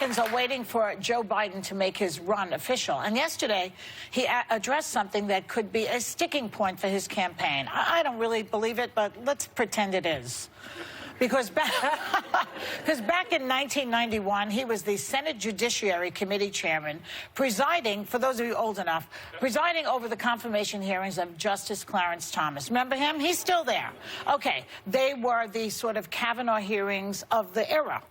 Republicans are waiting for Joe Biden to make his run official. And yesterday, he addressed something that could be a sticking point for his campaign. I don't really believe it, but let's pretend it is. Because back in 1991, he was the Senate Judiciary Committee chairman, presiding, for those of you old enough, presiding over the confirmation hearings of Justice Clarence Thomas. Remember him? He's still there. Okay, they were the sort of Kavanaugh hearings of the era.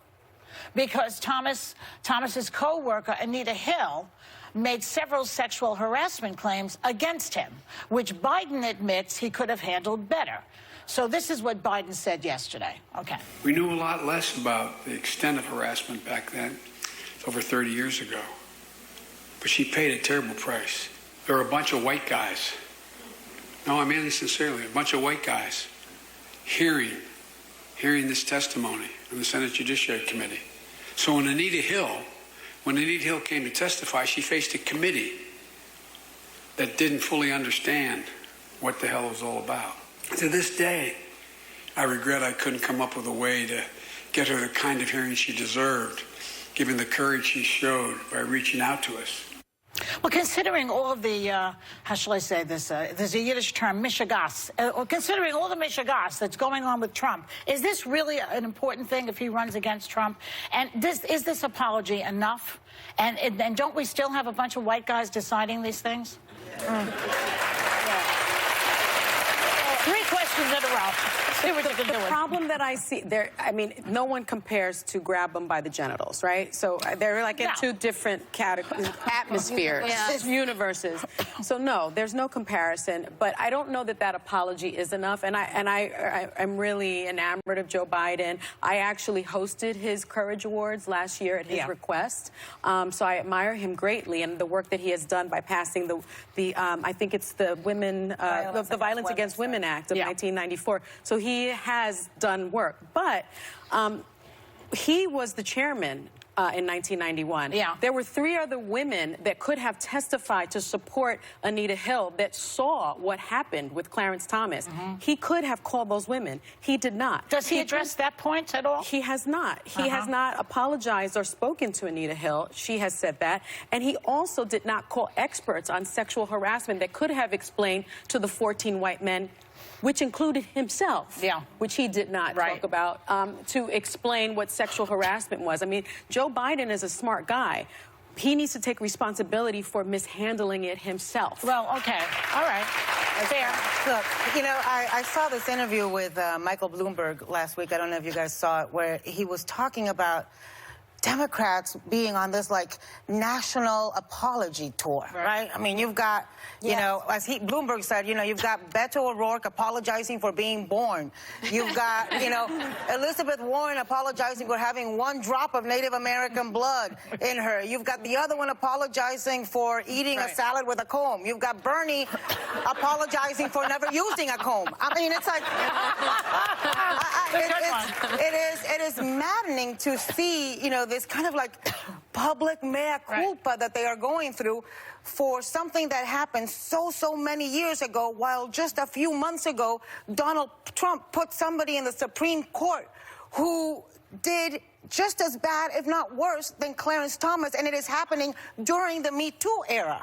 Because Thomas's co-worker, Anita Hill, made several sexual harassment claims against him, which Biden admits he could have handled better. So this is what Biden said yesterday. Okay. We knew a lot less about the extent of harassment back then, over 30 years ago. But she paid a terrible price. There were a bunch of white guys. No, I mean this sincerely. A bunch of white guys hearing this testimony in the Senate Judiciary Committee. So when Anita Hill came to testify, she faced a committee that didn't fully understand what the hell it was all about. To this day, I regret I couldn't come up with a way to get her the kind of hearing she deserved, given the courage she showed by reaching out to us. Well, considering all of the, how shall I say this, there's a Yiddish term, mishigas, considering all the mishigas that's going on with Trump, is this really an important thing if he runs against Trump? And is this apology enough? And don't we still have a bunch of white guys deciding these things? Three questions in a row. See what you can do. The problem that I see there, I mean, no one compares to grab them by the genitals, right? So they're like in two different categories, atmospheres, universes. So no, there's no comparison. But I don't know that that apology is enough. And I'm really enamored of Joe Biden. I actually hosted his Courage Awards last year at his request. So I admire him greatly and the work that he has done by passing the I think it's the the Violence Against Women Act of 1994. So he has done work, but he was the chairman in 1991. There were three other women that could have testified to support Anita Hill that saw what happened with Clarence Thomas. He could have called those women. He did not. Does he address that point at all? He has not. He has not apologized or spoken to Anita Hill. She has said that. And he also did not call experts on sexual harassment that could have explained to the 14 white men, which included himself, which he did not talk about, to explain what sexual harassment was. I mean, Joe Biden is a smart guy. He needs to take responsibility for mishandling it himself. Well, okay. All right. Fair. Look, you know, I saw this interview with Michael Bloomberg last week. I don't know if you guys saw it, where he was talking about Democrats being on this, like, national apology tour, right? I mean, you've got, you know, as Bloomberg said, you know, you've got Beto O'Rourke apologizing for being born. You've got, you know, Elizabeth Warren apologizing for having 1 drop of Native American blood in her. You've got the other one apologizing for eating a salad with a comb. You've got Bernie apologizing for never using a comb. I mean, it's like, it is maddening to see, you know, this kind of like public mea culpa that they are going through for something that happened so many years ago, while just a few months ago, Donald Trump put somebody in the Supreme Court who did just as bad, if not worse, than Clarence Thomas, and it is happening during the Me Too era.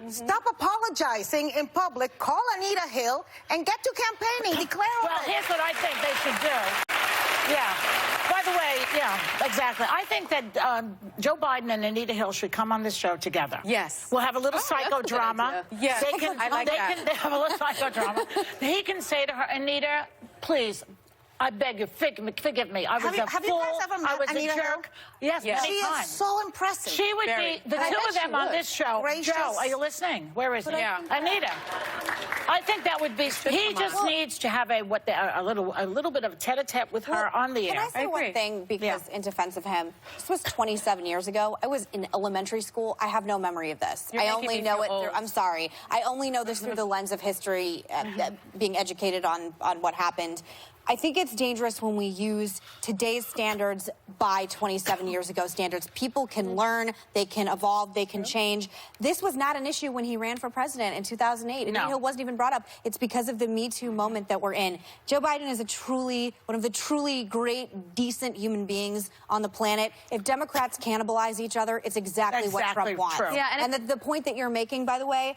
Stop apologizing in public, call Anita Hill, and get to campaigning, declare Well, here's what I think they should do. By the way, exactly. I think that Joe Biden and Anita Hill should come on this show together. Yes. We'll have a little psychodrama. Yes, I like that. They have a little psychodrama. He can say to her, Anita, please, I beg you, forgive me. I was have you guys ever met I was Anita a jerk. Hill? Yes, many She times. is so impressive. She would be, the two of them on this show. Gracious. Joe, are you listening? Where is he? Anita. I think that would be, he just needs to have a little bit of tete-a-tete with her on the air. Can I say one thing, because in defense of him, this was 27 years ago. I was in elementary school. I have no memory of this. I only know it through, I'm sorry. I only know this through the lens of history, being educated on what happened. I think it's dangerous when we use today's standards by 27 years ago standards. People can learn, they can evolve, they can change. This was not an issue when he ran for president in 2008. And it wasn't even brought up. It's because of the Me Too moment that we're in. Joe Biden is one of the truly great, decent human beings on the planet. If Democrats cannibalize each other, it's exactly what Trump wants. True. Yeah, and the point that you're making, by the way,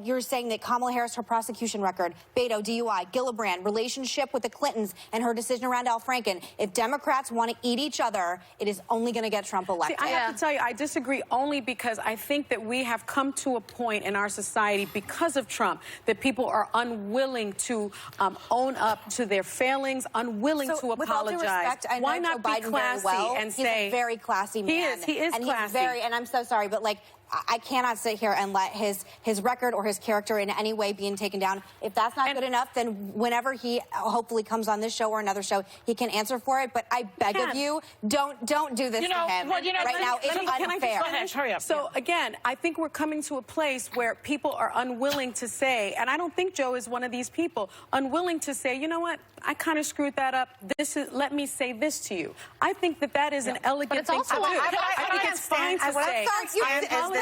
you're saying that Kamala Harris, her prosecution record, Beto, DUI, Gillibrand, relationship with the Clintons, and her decision around Al Franken. If Democrats want to eat each other, it is only going to get Trump elected. See, I have to tell you, I disagree only because I think that we have come to a point in our society because of Trump that people are unwilling to own up to their failings, unwilling to apologize. With all due respect, I know Why not Joe be Biden classy very well. and he's say a very classy man. He is and classy. He's very, and I'm so sorry, but like, I cannot sit here and let his record or his character in any way being taken down. If that's not good enough, then whenever he hopefully comes on this show or another show, he can answer for it. But I beg of you, don't do this to him. Well, right now, it's unfair. Hurry up. So again, I think we're coming to a place where people are unwilling to say, and I don't think Joe is one of these people, unwilling to say, you know what, I kind of screwed that up. Let me say this to you. I think that is an elegant thing to do. I think it's fine to say. I apologize.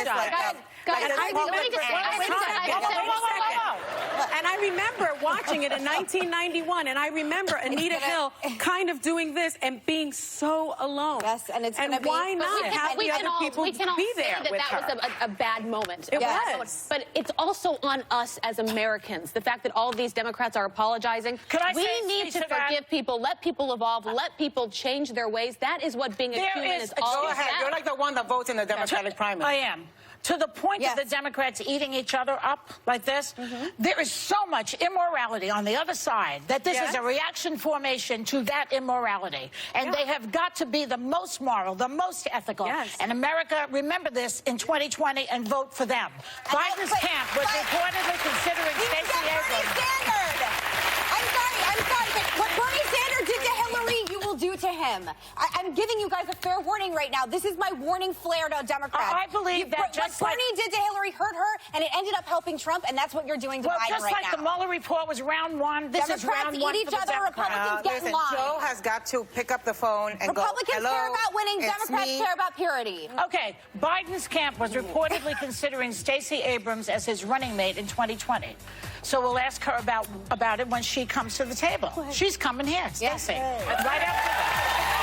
And I remember watching it in 1991, and I remember Anita Hill kind of doing this and being so alone. Yes, and it's gonna be. Why not have the other people be there with her? That was a bad moment. It was. But it's also on us as Americans. The fact that all of these Democrats are apologizing. We need to forgive people, let people evolve, let people change their ways. That is what being a human is all Go about. ahead. You're like the one that votes in the Democratic primary. I am. To the point of the Democrats eating each other up like this, there is so much immorality on the other side that this is a reaction formation to that immorality. And they have got to be the most moral, the most ethical. And America, remember this in 2020 and vote for them. Biden's camp was reportedly considering Stacey Abrams. I'm sorry, but what Bernie Sanders did to Hillary, you will do to him. I'm giving you guys a fair warning right now. This is my warning flare to Democrats. I believe that just what Bernie did to Hillary hurt her, and it ended up helping Trump, and that's what you're doing to Biden right now. Well, just like the Mueller report was round one, this is round one eat each for the other, Republicans get in line. Joe has got to pick up the phone and Republicans go, hello, care about winning, Democrats me. care about purity. Okay, Biden's camp was reportedly considering Stacey Abrams as his running mate in 2020. So we'll ask her about it when she comes to the table. She's coming here, Stacey. Right after that.